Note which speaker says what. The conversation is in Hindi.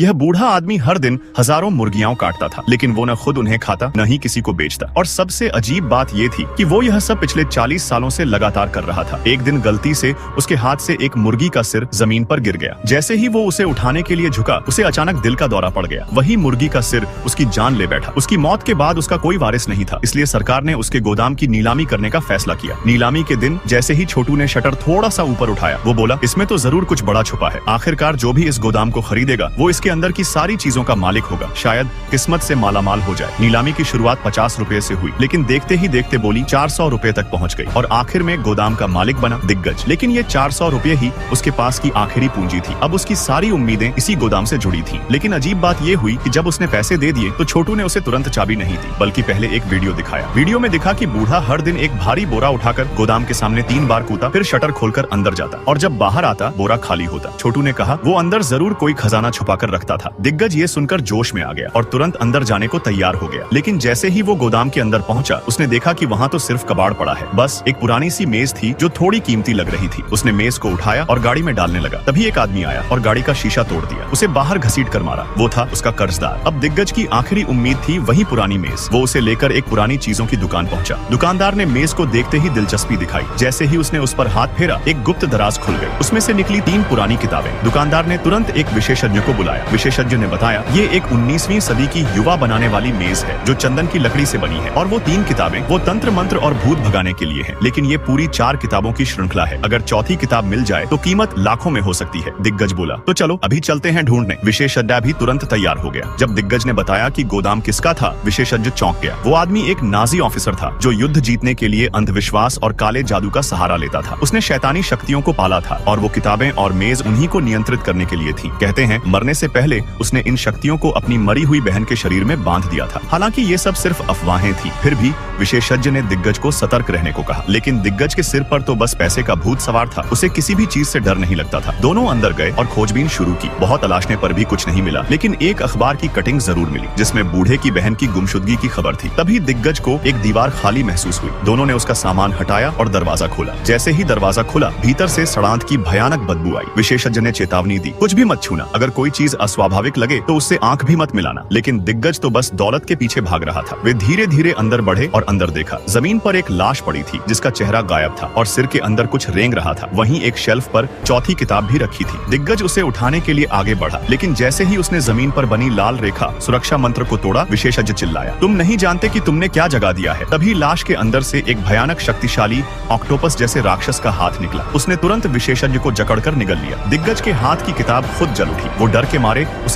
Speaker 1: यह बूढ़ा आदमी हर दिन हजारों मुर्गियां काटता था, लेकिन वो न खुद उन्हें खाता न ही किसी को बेचता। और सबसे अजीब बात ये थी कि वो यह सब पिछले 40 सालों से लगातार कर रहा था। एक दिन गलती से उसके हाथ से एक मुर्गी का सिर जमीन पर गिर गया। जैसे ही वो उसे उठाने के लिए झुका, उसे अचानक दिल का दौरा पड़ गया। वही मुर्गी का सिर उसकी जान ले बैठा। उसकी मौत के बाद उसका कोई वारिस नहीं था, इसलिए सरकार ने उसके गोदाम की नीलामी करने का फैसला किया। नीलामी के दिन जैसे ही छोटू ने शटर थोड़ा सा ऊपर उठाया, वो बोला, इसमें तो जरूर कुछ बड़ा छुपा है। आखिरकार जो भी इस गोदाम को खरीदेगा वो इसके अंदर की सारी चीजों का मालिक होगा। शायद किस्मत से मालामाल हो जाए। नीलामी की शुरुआत 50 रुपए से हुई, लेकिन देखते ही देखते बोली 400 रुपए तक पहुंच गई और आखिर में गोदाम का मालिक बना दिग्गज। लेकिन ये 400 रुपए ही उसके पास की आखिरी पूंजी थी। अब उसकी सारी उम्मीदें इसी गोदाम से जुड़ी थी। लेकिन अजीब बात ये हुई कि जब उसने पैसे दे दिए तो छोटू ने उसे तुरंत चाबी नहीं दी, बल्कि पहले एक वीडियो दिखाया। वीडियो में दिखा कि बूढ़ा हर दिन एक भारी बोरा उठाकर गोदाम के सामने 3 बार कूदा, फिर शटर खोलकर अंदर जाता और जब बाहर आता बोरा खाली होता। छोटू ने कहा वो अंदर जरूर कोई खजाना छुपा कर रखता था। दिग्गज ये सुनकर जोश में आ गया और तुरंत अंदर जाने को तैयार हो गया। लेकिन जैसे ही वो गोदाम के अंदर पहुंचा, उसने देखा कि वहाँ तो सिर्फ कबाड़ पड़ा है। बस एक पुरानी सी मेज थी जो थोड़ी कीमती लग रही थी। उसने मेज को उठाया और गाड़ी में डालने लगा। तभी एक आदमी आया और गाड़ी का शीशा तोड़ दिया। उसे बाहर घसीट कर मारा। वो था उसका कर्जदार। अब दिग्गज की आखिरी उम्मीद थी वही पुरानी मेज। वो उसे लेकर एक पुरानी चीजों की दुकान पहुंचा। दुकानदार ने मेज को देखते ही दिलचस्पी दिखाई। जैसे ही उसने उस पर हाथ फेरा, एक गुप्त दराज खुल गई। उसमें से निकली 3 पुरानी किताबें। दुकानदार ने तुरंत एक विशेषज्ञ को बुलाया। विशेषज्ञ ने बताया ये एक 19वीं सदी की युवा बनाने वाली मेज है जो चंदन की लकड़ी से बनी है, और वो 3 किताबें वो तंत्र मंत्र और भूत भगाने के लिए हैं। लेकिन ये पूरी 4 किताबों की श्रृंखला है। अगर चौथी किताब मिल जाए तो कीमत लाखों में हो सकती है। दिग्गज बोला, तो चलो अभी चलते हैं ढूंढने। विशेषज्ञ भी तुरंत तैयार हो गया। जब दिग्गज ने बताया कि गोदाम किसका था, विशेषज्ञ चौंक गया। वो आदमी एक नाजी ऑफिसर था जो युद्ध जीतने के लिए अंधविश्वास और काले जादू का सहारा लेता था। उसने शैतानी शक्तियों को पाला था और वो किताबें और मेज उन्हीं को नियंत्रित करने के लिए थी। कहते हैं मरने से पहले उसने इन शक्तियों को अपनी मरी हुई बहन के शरीर में बांध दिया था। हालांकि ये सब सिर्फ अफवाहें थी। फिर भी विशेषज्ञ ने दिग्गज को सतर्क रहने को कहा। लेकिन दिग्गज के सिर पर तो बस पैसे का भूत सवार था। उसे किसी भी चीज से डर नहीं लगता था। दोनों अंदर गए और खोजबीन शुरू की। बहुत तलाशने पर भी कुछ नहीं मिला, लेकिन एक अखबार की कटिंग जरूर मिली जिसमें बूढ़े की बहन की गुमशुदगी की खबर थी। तभी दिग्गज को एक दीवार खाली महसूस हुई। दोनों ने उसका सामान हटाया और दरवाजा खोला। जैसे ही दरवाजा खुला, भीतर से सड़ांत की भयानक बदबू आई। विशेषज्ञ ने चेतावनी दी, कुछ भी मत छूना। अगर कोई चीज अस्वाभाविक लगे तो उससे आंख भी मत मिलाना। लेकिन दिग्गज तो बस दौलत के पीछे भाग रहा था। वे धीरे धीरे अंदर बढ़े और अंदर देखा। जमीन पर एक लाश पड़ी थी जिसका चेहरा गायब था और सिर के अंदर कुछ रेंग रहा था। वहीं एक शेल्फ पर चौथी किताब भी रखी थी। दिग्गज उसे उठाने के लिए आगे बढ़ा, लेकिन जैसे ही उसने जमीन पर बनी लाल रेखा सुरक्षा मंत्र को तोड़ा, विशेषज्ञ चिल्लाया, तुम नहीं जानते कि तुमने क्या जगा दिया है। तभी लाश के अंदर से एक भयानक शक्तिशाली ऑक्टोपस जैसे राक्षस का हाथ निकला। उसने तुरंत विशेषज्ञ को जकड़कर निगल लिया। दिग्गज के हाथ की किताब खुद जल उठी। वो डर के मारे उसे